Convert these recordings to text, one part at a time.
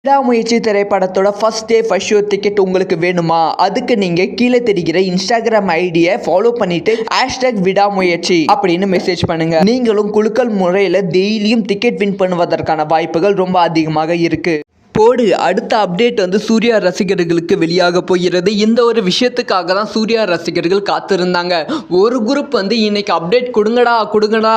விடாமுயற்சி திரைப்படத்தோட first day first show ticket உங்களுக்கு வேணுமா? அதுக்கு நீங்க கீழே தெரிகிற இன்ஸ்டாகிராம் ஐடியை ஃபாலோ பண்ணிட்டு விடாமுயற்சி அப்படின்னு மெசேஜ் பண்ணுங்க. நீங்களும் குலுக்கல் முறையில் டெய்லியும் டிக்கெட் வின் பண்ணுவதற்கான வாய்ப்புகள் ரொம்ப அதிகமாக இருக்கு. போடு அடுத்த அப்டேட் சூர்யா ரசிகர்களுக்கு வெளியாக போகிறது. இந்த ஒரு விஷயத்துக்காக தான் சூர்யா ரசிகர்கள் காத்திருந்தாங்க. ஒரு குரூப் இன்னைக்கு அப்டேட் கொடுங்கடா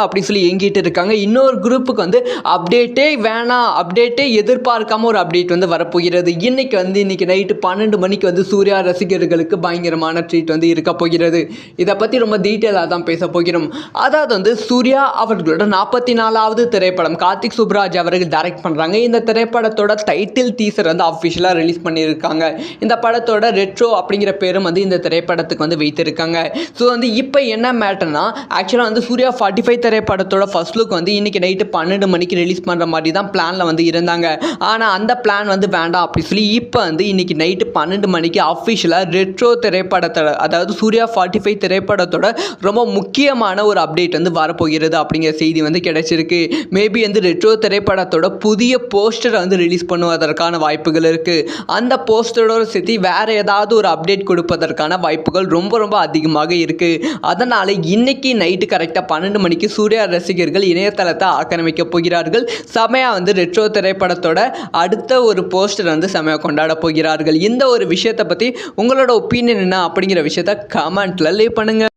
அப்படின்னு சொல்லி ஏங்கிட்டு இருக்காங்க. இன்னொரு குரூப்புக்கு அப்டேட்டே வேணாம், அப்டேட்டே எதிர்பார்க்காம ஒரு அப்டேட் வரப்போகிறது. இன்னைக்கு நைட்டு 12 மணிக்கு சூர்யா ரசிகர்களுக்கு பயங்கரமான ட்ரீட் இருக்க போகிறது. இதை பற்றி ரொம்ப டீட்டெயிலாக தான் பேச போகிறோம். அதாவது சூர்யா அவர்களோட 44வது திரைப்படம் கார்த்திக் சுப்ராஜ் அவர்கள் டைரக்ட் பண்ணுறாங்க. இந்த திரைப்படத்தோட டைட்டில் டீசர் அஃபிஷியலாக ரிலீஸ் பண்ணியிருக்காங்க. இந்த படத்தோட ரெட்ரோ அப்படிங்கிற பேரும் இந்த திரைப்படத்துக்கு வைத்திருக்காங்க. ஸோ இப்போ என்ன மேட்டர்னா, ஆக்சுவலாக சூர்யா 45 திரைப்படத்தோட ஃபர்ஸ்ட் லுக் இன்னைக்கு நைட்டு 12 மணிக்கு ரிலீஸ் பண்ணுற மாதிரி தான் பிளானில் இருந்தாங்க. ஆனால் அந்த பிளான் வேண்டாம் அப்படி சொல்லி இப்போ இன்னைக்கு நைட்டு 12 மணிக்கு அஃபிஷியலாக ரெட்ரோ திரைப்படத்தோட, அதாவது சூர்யா 45 திரைப்படத்தோட ரொம்ப முக்கியமான ஒரு அப்டேட் வரப்போகிறது அப்படிங்கிற செய்தி கிடைச்சிருக்கு. மேபி ரெட்ரோ திரைப்படத்தோட புதிய போஸ்டர் ரிலீஸ் பண்ணுவதற்கான வாய்ப்புகள் இருக்கு. அந்த போஸ்டரோட சேர்த்து வேற ஏதாவது ஒரு அப்டேட் கொடுப்பதற்கான வாய்ப்புகள் ரொம்ப ரொம்ப அதிகமாக இருக்கு. அதனால இன்னைக்கு நைட்டு கரெக்டாக 12 மணிக்கு சூர்யா ரசிகர்கள் இணையதளத்தை ஆக்கிரமிக்க போகிறார்கள். செமையா ரெட்ரோ திரைப்படத்தோட அடுத்த ஒரு போஸ்டர் செமையா கொண்டாட போகிறார்கள். இந்த ஒரு விஷயத்தை பற்றி உங்களோட ஒப்பீனியன் என்ன அப்படிங்கிற விஷயத்த கமெண்ட்ல லீவ் பண்ணுங்க.